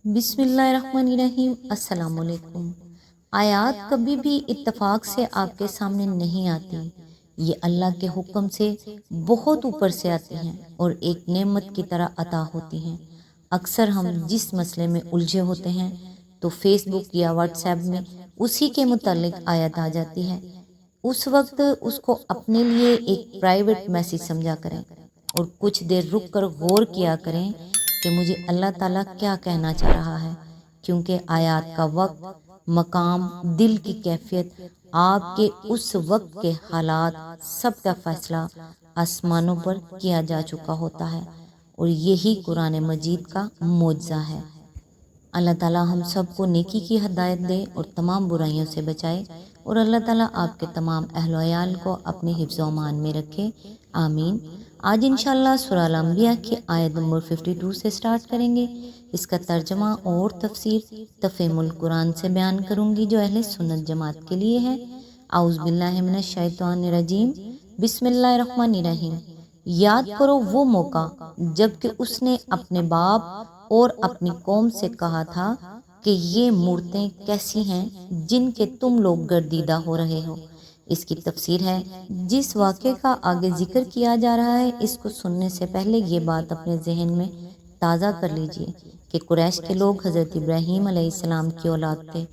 بسم اللہ الرحمن الرحیم۔ السلام علیکم۔ آیات کبھی بھی اتفاق سے آپ کے سامنے نہیں آتی، یہ اللہ کے حکم سے بہت اوپر سے آتی ہیں اور ایک نعمت کی طرح عطا ہوتی ہیں۔ اکثر ہم جس مسئلے میں الجھے ہوتے ہیں تو فیس بک یا واٹس ایپ میں اسی کے متعلق آیت آ جاتی ہے، اس وقت اس کو اپنے لیے ایک پرائیویٹ میسیج سمجھا کریں اور کچھ دیر رک کر غور کیا کریں کہ مجھے اللہ تعالیٰ کیا کہنا چاہ رہا ہے، کیونکہ آیات کا وقت، مقام، دل کی کیفیت، آپ کے اس وقت کے حالات، سب کا فیصلہ آسمانوں پر کیا جا چکا ہوتا ہے، اور یہی قرآن مجید کا معجزہ ہے۔ اللہ تعالیٰ ہم سب کو نیکی کی ہدایت دے اور تمام برائیوں سے بچائے، اور اللہ تعالیٰ آپ کے تمام اہل و عیال کو اپنے حفظ و امان میں رکھے، آمین۔ آج انشاءاللہ سورہ الانبیاء کی آیت نمبر 52 سے سٹارٹ کریں گے۔ اس کا ترجمہ اور تفسیر تفہیم القرآن سے بیان کروں گی جو اہل سنت جماعت کے لیے ہے۔ اعوذ باللہ من الشیطان الرجیم، بسم اللہ الرحمن الرحیم۔ یاد کرو وہ موقع جب کہ اس نے اپنے باپ اور اپنی قوم سے کہا تھا کہ یہ مورتیں کیسی ہیں جن کے تم لوگ گردیدہ ہو رہے ہو۔ اس کی تفسیر ہے، جس واقعے کا آگے ذکر کیا جا رہا ہے اس کو سننے سے پہلے یہ بات اپنے ذہن میں تازہ کر لیجئے کہ قریش کے لوگ حضرت ابراہیم علیہ السلام کی اولاد تھے۔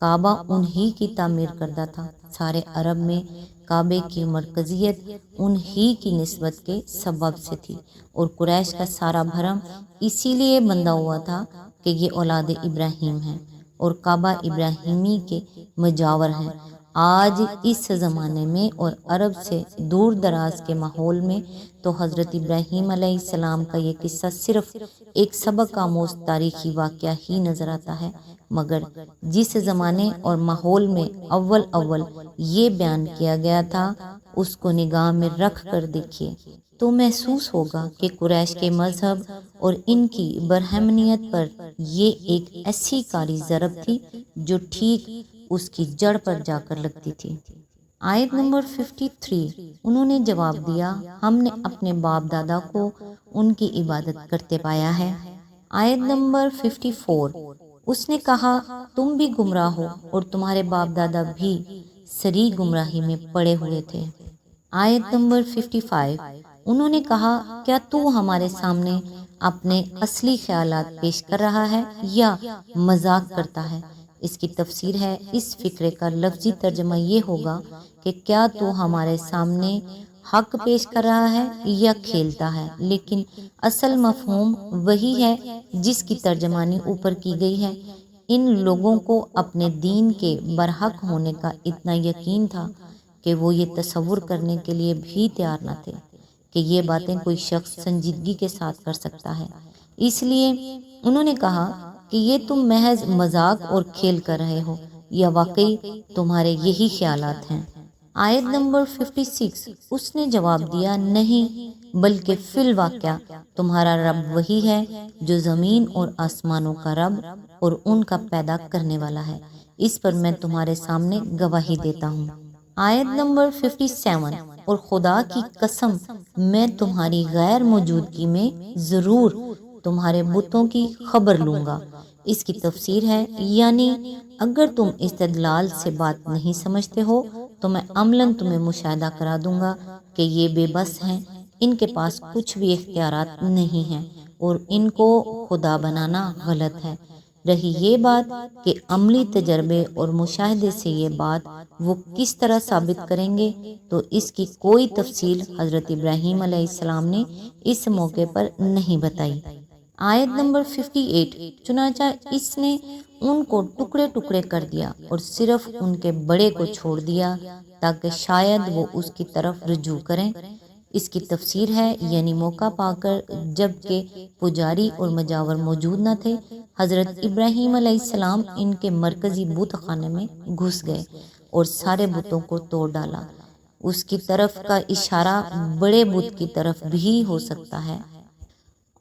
کعبہ انہی کی تعمیر کردہ تھا۔ سارے عرب میں کعبے کی مرکزیت انہی کی نسبت کے سبب سے تھی، اور قریش کا سارا بھرم اسی لیے بندھا ہوا تھا کہ یہ اولاد ابراہیم ہیں اور کعبہ ابراہیمی کے مجاور ہیں۔ آج اس زمانے میں اور عرب سے دور دراز کے ماحول میں تو حضرت ابراہیم علیہ السلام کا یہ قصہ صرف ایک سبق آموز تاریخی واقعہ ہی نظر آتا ہے، مگر جس زمانے اور ماحول میں اول یہ بیان کیا گیا تھا اس کو نگاہ میں رکھ کر دیکھیے تو محسوس ہوگا کہ قریش کے مذہب اور ان کی برہمنیت پر یہ ایک ایسی کاری ضرب تھی جو ٹھیک اس کی جڑ پر جا کر لگتی تھی۔ آیت نمبر 53، انہوں نے جواب دیا، ہم نے اپنے باپ دادا کو ان کی عبادت کرتے پایا ہے۔ آیت نمبر 54، اس نے کہا تم بھی گمراہ ہو اور تمہارے باپ دادا بھی سری گمراہی میں پڑے ہوئے تھے۔ آیت نمبر 55، انہوں نے کہا کیا تو ہمارے سامنے اپنے اصلی خیالات پیش کر رہا ہے یا مذاق کرتا ہے؟ اس کی تفسیر ہے، اس فقرے کا لفظی ترجمہ یہ ہوگا کہ کیا تو ہمارے سامنے حق پیش کر رہا ہے یا کھیلتا ہے، لیکن اصل مفہوم وہی ہے جس کی ترجمانی اوپر کی گئی ہے۔ ان لوگوں کو اپنے دین کے برحق ہونے کا اتنا یقین تھا کہ وہ یہ تصور کرنے کے لیے بھی تیار نہ تھے کہ یہ باتیں کوئی شخص سنجیدگی کے ساتھ کر سکتا ہے، اس لیے انہوں نے کہا کہ یہ تم محض مذاق اور کھیل کر رہے ہو یا واقعی تمہارے یہی خیالات ہیں۔ آیت نمبر 56، اس نے جواب دیا نہیں، بلکہ فی الواقعہ تمہارا رب وہی ہے جو زمین اور آسمانوں کا رب اور ان کا پیدا کرنے والا ہے، اس پر میں تمہارے سامنے گواہی دیتا ہوں۔ آیت نمبر 57، اور خدا کی قسم میں تمہاری غیر موجودگی میں ضرور تمہارے بتوں کی خبر لوں گا۔ اس کی تفسیر ہے، یعنی اگر تم استدلال سے بات نہیں سمجھتے ہو تو میں عملاً تمہیں مشاہدہ کرا دوں گا کہ یہ بے بس ہیں، ان کے پاس کچھ بھی اختیارات نہیں ہیں اور ان کو خدا بنانا غلط ہے۔ رہی یہ بات کہ عملی تجربے اور مشاہدے سے یہ بات وہ کس طرح ثابت کریں گے، تو اس کی کوئی تفصیل حضرت ابراہیم علیہ السلام نے اس موقع پر نہیں بتائی۔ آیت نمبر 58، چنانچہ اس نے ان کو ٹکڑے ٹکڑے کر دیا اور صرف ان کے بڑے کو چھوڑ دیا تاکہ شاید وہ اس کی طرف رجوع کریں۔ اس کی تفسیر ہے، یعنی موقع پا کر جب کہ پجاری اور مجاور موجود نہ تھے، حضرت ابراہیم علیہ السلام ان کے مرکزی بت خانے میں گھس گئے اور سارے بتوں کو توڑ ڈالا۔ اس کی طرف کا اشارہ بڑے بت کی طرف بھی ہو سکتا ہے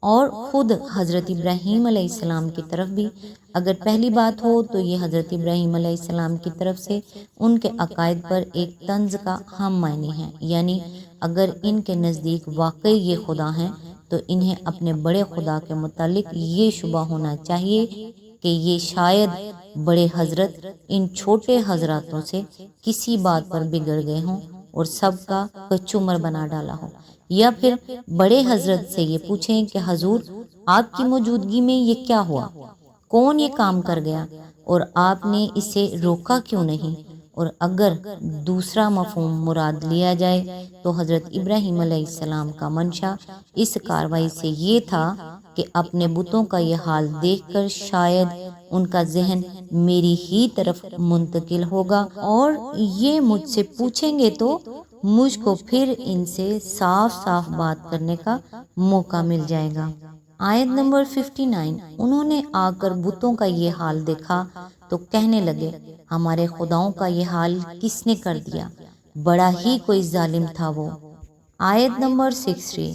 اور خود حضرت ابراہیم علیہ السلام کی طرف بھی۔ اگر پہلی بات ہو تو یہ حضرت ابراہیم علیہ السلام کی طرف سے ان کے عقائد پر ایک طنز کا ہم معنی ہے، یعنی اگر ان کے نزدیک واقعی یہ خدا ہیں تو انہیں اپنے بڑے خدا کے متعلق یہ شبہ ہونا چاہیے کہ یہ شاید بڑے حضرت ان چھوٹے حضراتوں سے کسی بات پر بگڑ گئے ہوں اور سب کا کچومر بنا ڈالا ہو، یا پھر بڑے حضرت سے یہ پوچھیں کہ حضور آپ کی موجودگی میں یہ کیا ہوا، کون یہ کام کر گیا اور آپ نے اسے روکا کیوں نہیں؟ اور اگر دوسرا مفہوم مراد لیا جائے تو حضرت ابراہیم علیہ السلام کا منشا اس کاروائی سے یہ تھا کہ اپنے بتوں کا یہ حال دیکھ کر شاید ان کا ذہن میری ہی طرف منتقل ہوگا اور یہ مجھ سے پوچھیں گے تو مجھ کو پھر ان سے صاف صاف بات کرنے کا موقع مل جائے گا۔ آیت نمبر 59، انہوں نے آ کر بتوں کا یہ حال دیکھا تو کہنے لگے ہمارے خداؤں کا یہ حال کس نے کر دیا، بڑا ہی کوئی ظالم تھا وہ۔ آیت نمبر 60،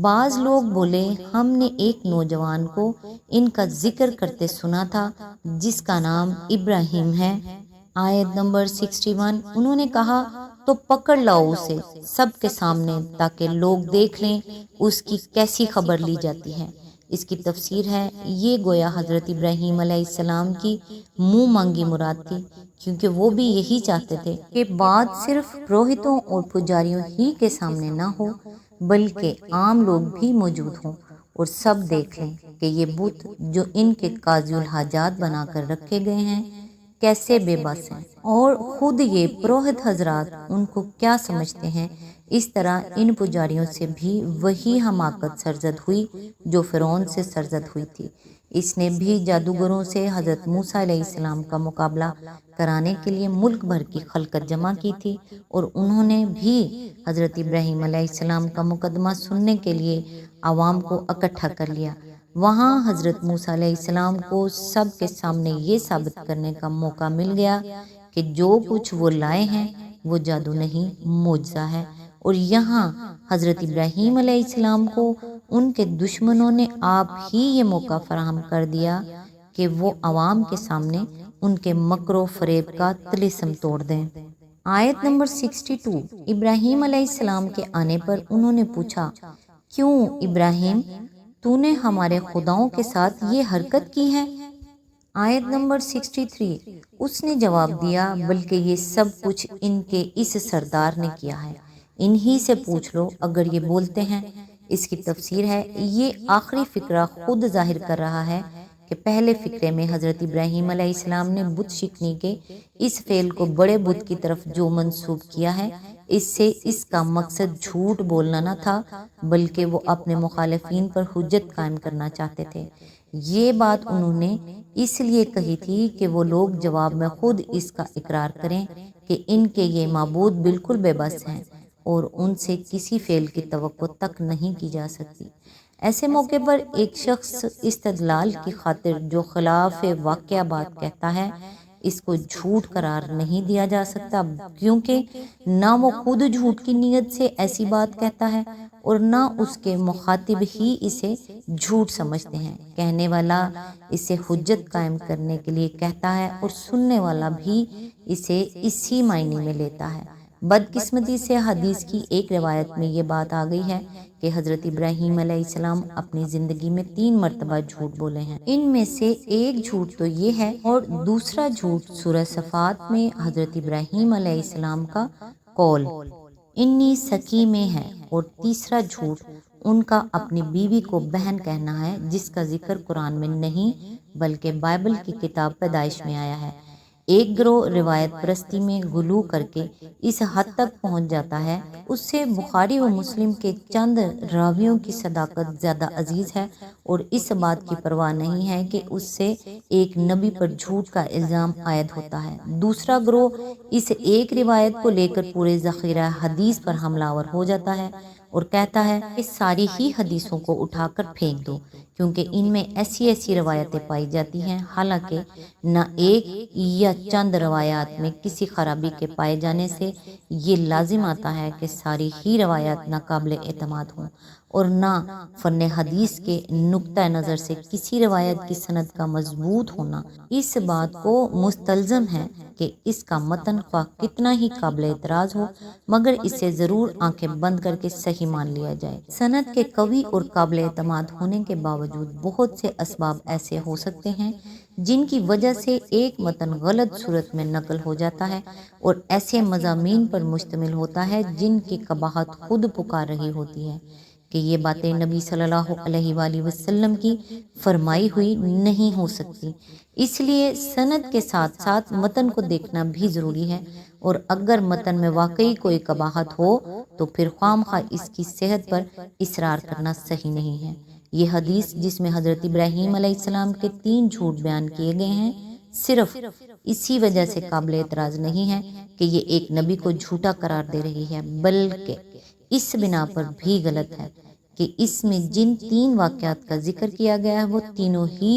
بعض لوگ بولے ہم نے ایک نوجوان کو ان کا ذکر کرتے سنا تھا جس کا نام ابراہیم ہے۔ آیت نمبر 61، انہوں نے کہا تو پکڑ لاؤ اسے سب کے سامنے تاکہ لوگ دیکھ لیں اس کی کیسی خبر لی جاتی ہے۔ اس کی تفسیر ہے یہ گویا حضرت ابراہیم علیہ السلام کی منہ مانگی مراد تھی، کیونکہ وہ بھی یہی چاہتے تھے کہ بات صرف پروہتوں اور پجاریوں ہی کے سامنے نہ ہو بلکہ عام لوگ بھی موجود ہوں اور سب دیکھ لیں کہ یہ بت جو ان کے قاضی الحاجات بنا کر رکھے گئے ہیں کیسے بے بس ہیں، اور خود یہ پروہت حضرات ان کو کیا سمجھتے ہیں۔ اس طرح ان پجاریوں سے بھی وہی حماقت سرزد ہوئی جو فرعون سے سرزد ہوئی تھی۔ اس نے بھی جادوگروں سے حضرت موسیٰ علیہ السلام کا مقابلہ کرانے کے لیے ملک بھر کی خلقت جمع کی تھی اور انہوں نے بھی حضرت ابراہیم علیہ السلام کا مقدمہ سننے کے لیے عوام کو اکٹھا کر لیا۔ وہاں حضرت موسیٰ علیہ السلام کو سب کے سامنے یہ ثابت کرنے کا موقع مل گیا کہ جو کچھ وہ لائے ہیں وہ جادو نہیں معجزہ ہے، اور یہاں حضرت ابراہیم علیہ السلام کو ان کے دشمنوں نے آپ ہی یہ موقع فراہم کر دیا کہ وہ عوام کے سامنے ان کے مکر و فریب کا طلسم توڑ دیں۔ آیت نمبر 62، ابراہیم علیہ السلام کے آنے پر انہوں نے پوچھا کیوں ابراہیم تو نے ہمارے خداؤں کے ساتھ یہ حرکت کی ہے؟ آیت نمبر 63، اس نے جواب دیا بلکہ یہ سب کچھ ان کے اس سردار نے کیا ہے، انہی سے پوچھ لو اگر یہ بولتے ہیں۔ اس کی تفسیر ہے یہ آخری فقرہ خود ظاہر کر رہا ہے کہ پہلے فقرے میں حضرت ابراہیم علیہ السلام نے بت شکنی کے اس فعل کو بڑے بت کی طرف جو منسوب کیا ہے اس سے اس کا مقصد جھوٹ بولنا نہ تھا بلکہ وہ اپنے مخالفین پر حجت قائم کرنا چاہتے تھے۔ یہ بات انہوں نے اس لیے کہی تھی کہ وہ لوگ جواب میں خود اس کا اقرار کریں کہ ان کے یہ معبود بالکل بے بس ہیں اور ان سے کسی فعل کی توقع تک نہیں کی جا سکتی۔ ایسے موقع پر ایک شخص استدلال کی خاطر جو خلاف واقعہ بات کہتا ہے اس کو جھوٹ قرار نہیں دیا جا سکتا، کیونکہ نہ وہ خود جھوٹ کی نیت سے ایسی بات کہتا ہے اور نہ اس کے مخاطب ہی اسے جھوٹ سمجھتے ہیں۔ کہنے والا اسے حجت قائم کرنے کے لیے کہتا ہے اور سننے والا بھی اسے اسی معنی میں لیتا ہے۔ بدقسمتی سے حدیث کی ایک روایت میں یہ بات آ گئی ہے کہ حضرت ابراہیم علیہ السلام اپنی زندگی میں 3 مرتبہ جھوٹ بولے ہیں۔ ان میں سے ایک جھوٹ تو یہ ہے اور دوسرا جھوٹ سورہ صفات میں حضرت ابراہیم علیہ السلام کا قول انی سکی میں ہے، اور تیسرا جھوٹ ان کا اپنی بیوی کو بہن کہنا ہے جس کا ذکر قرآن میں نہیں بلکہ بائبل کی کتاب پیدائش میں آیا ہے۔ ایک گروہ روایت پرستی میں غلو کر کے اس حد تک پہنچ جاتا ہے اس سے بخاری و مسلم کے چند راویوں کی صداقت زیادہ عزیز ہے اور اس بات کی پرواہ نہیں ہے کہ اس سے ایک نبی پر جھوٹ کا الزام عائد ہوتا ہے۔ دوسرا گروہ اس ایک روایت کو لے کر پورے ذخیرہ حدیث پر حملہ آور ہو جاتا ہے اور کہتا ہے کہ ساری ہی حدیثوں کو اٹھا کر پھینک دو کیونکہ ان میں ایسی روایتیں پائی جاتی ہیں، حالانکہ نہ ایک یا چند روایات میں کسی خرابی کے پائے جانے سے یہ لازم آتا ہے کہ ساری ہی روایات ناقابل اعتماد ہوں اور نہ فن حدیث کے نقطہ نظر سے کسی روایت کی سند کا مضبوط ہونا اس بات کو مستلزم ہے کہ اس کا متن خواہ کتنا ہی قابل اعتراض ہو مگر اسے ضرور آنکھیں بند کر کے صحیح مان لیا جائے۔ سند کے قوی اور قابل اعتماد ہونے کے باوجود بہت سے اسباب ایسے ہو سکتے ہیں جن کی وجہ سے ایک متن غلط صورت میں نقل ہو جاتا ہے اور ایسے مضامین پر مشتمل ہوتا ہے جن کی قباحت خود پکار رہی ہوتی ہے کہ یہ باتیں نبی صلی اللہ علیہ وآلہ وسلم کی فرمائی ہوئی نہیں ہو سکتی۔ اس لیے سند کے ساتھ ساتھ متن کو دیکھنا بھی ضروری ہے، اور اگر متن میں واقعی کوئی قباحت ہو تو پھر خواہ مخواہ اس کی صحت پر اصرار کرنا صحیح نہیں ہے۔ یہ حدیث جس میں حضرت ابراہیم علیہ السلام کے 3 جھوٹ بیان کیے گئے ہیں صرف اسی وجہ سے قابل اعتراض نہیں ہے کہ یہ ایک نبی کو جھوٹا قرار دے رہی ہے، بلکہ اس بنا پر بھی غلط ہے کہ اس میں جن 3 واقعات کا ذکر کیا گیا ہے وہ تینوں ہی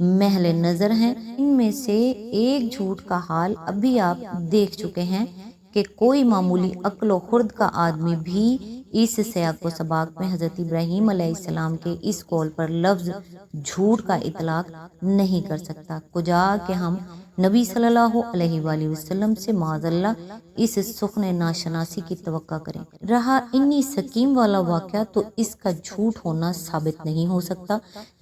محل نظر ہیں۔ ان میں سے ایک جھوٹ کا حال ابھی آپ دیکھ چکے ہیں کہ کوئی معمولی عقل و خرد کا آدمی بھی اس سیاق و سباق میں حضرت ابراہیم علیہ السلام کے اس قول پر لفظ جھوٹ کا اطلاق نہیں کر سکتا، کجا کہ ہم نبی صلی اللہ علیہ وآلہ وسلم سے معاذ اللہ اس سخن ناشناسی کی توقع کریں۔ رہا انی سکیم والا واقعہ تو اس کا جھوٹ ہونا ثابت نہیں ہو سکتا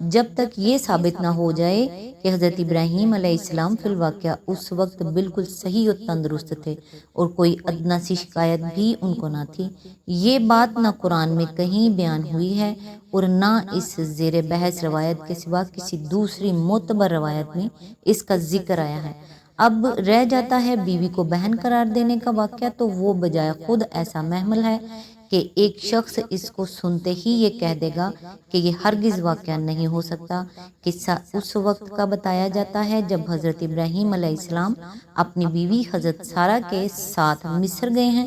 جب تک یہ ثابت نہ ہو جائے کہ حضرت ابراہیم علیہ السلام فی الواقعہ اس وقت بالکل صحیح و تندرست تھے اور کوئی ادنیٰ سی شکایت بھی ان کو نہ تھی۔ یہ بات نہ قرآن میں کہیں بیان ہوئی ہے اور نہ اس زیر بحث روایت کے سوا کسی دوسری معتبر روایت میں اس کا ذکر آیا ہے۔ اب رہ جاتا ہے بیوی کو بہن قرار دینے کا واقعہ، تو وہ بجائے خود ایسا محمل ہے کہ ایک شخص اس کو سنتے ہی یہ کہہ دے گا کہ یہ ہرگز واقعہ نہیں ہو سکتا۔ قصہ اس وقت کا بتایا جاتا ہے جب حضرت ابراہیم علیہ السلام اپنی بیوی حضرت سارہ کے ساتھ مصر گئے ہیں۔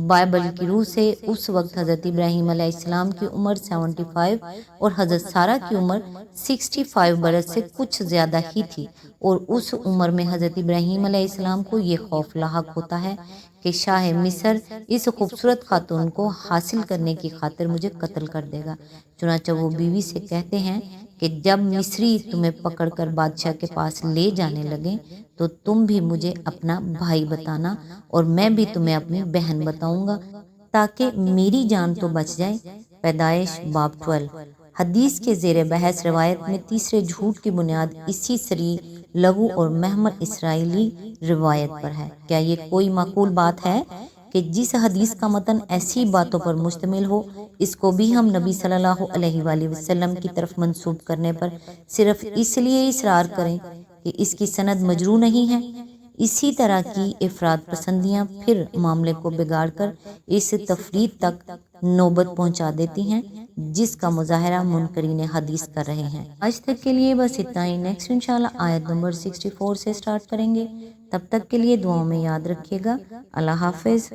بائبل کی روح سے اس وقت حضرت ابراہیم علیہ السلام کی عمر 75 اور حضرت سارہ کی عمر 65 برس سے کچھ زیادہ ہی تھی، اور اس عمر میں حضرت ابراہیم علیہ السلام کو یہ خوف لاحق ہوتا ہے کہ شاہ مصر اس خوبصورت خاتون کو حاصل کرنے کی خاطر مجھے قتل کر دے گا۔ چنانچہ وہ بیوی سے کہتے ہیں کہ جب مصری تمہیں پکڑ کر بادشاہ کے پاس لے جانے لگیں تو تم بھی مجھے اپنا بھائی بتانا اور میں بھی تمہیں اپنی بہن بتاؤں گا تاکہ میری جان تو بچ جائے۔ پیدائش باب 12۔ حدیث کے زیر بحث روایت میں تیسرے جھوٹ کی بنیاد اسی سری لغو اور محمل اسرائیلی روایت پر ہے۔ کیا یہ کوئی معقول بات ہے کہ جس حدیث کا متن ایسی باتوں پر مشتمل ہو اس کو بھی ہم نبی صلی اللہ علیہ وآلہ وسلم کی طرف منسوب کرنے پر صرف اس لیے اصرار کریں کہ اس کی سند مجروح نہیں ہے؟ اسی طرح کی افراد پسندیاں پھر معاملے کو بگاڑ کر اس تفرید تک نوبت پہنچا دیتی ہیں جس کا مظاہرہ منکرین حدیث کر رہے ہیں۔ آج تک کے لیے بس اتنا ہی، نیکسٹ انشاءاللہ آیت نمبر 64 سے سٹارٹ کریں گے۔ تب تک کے لیے دعاؤں میں یاد رکھیے گا۔ اللہ حافظ۔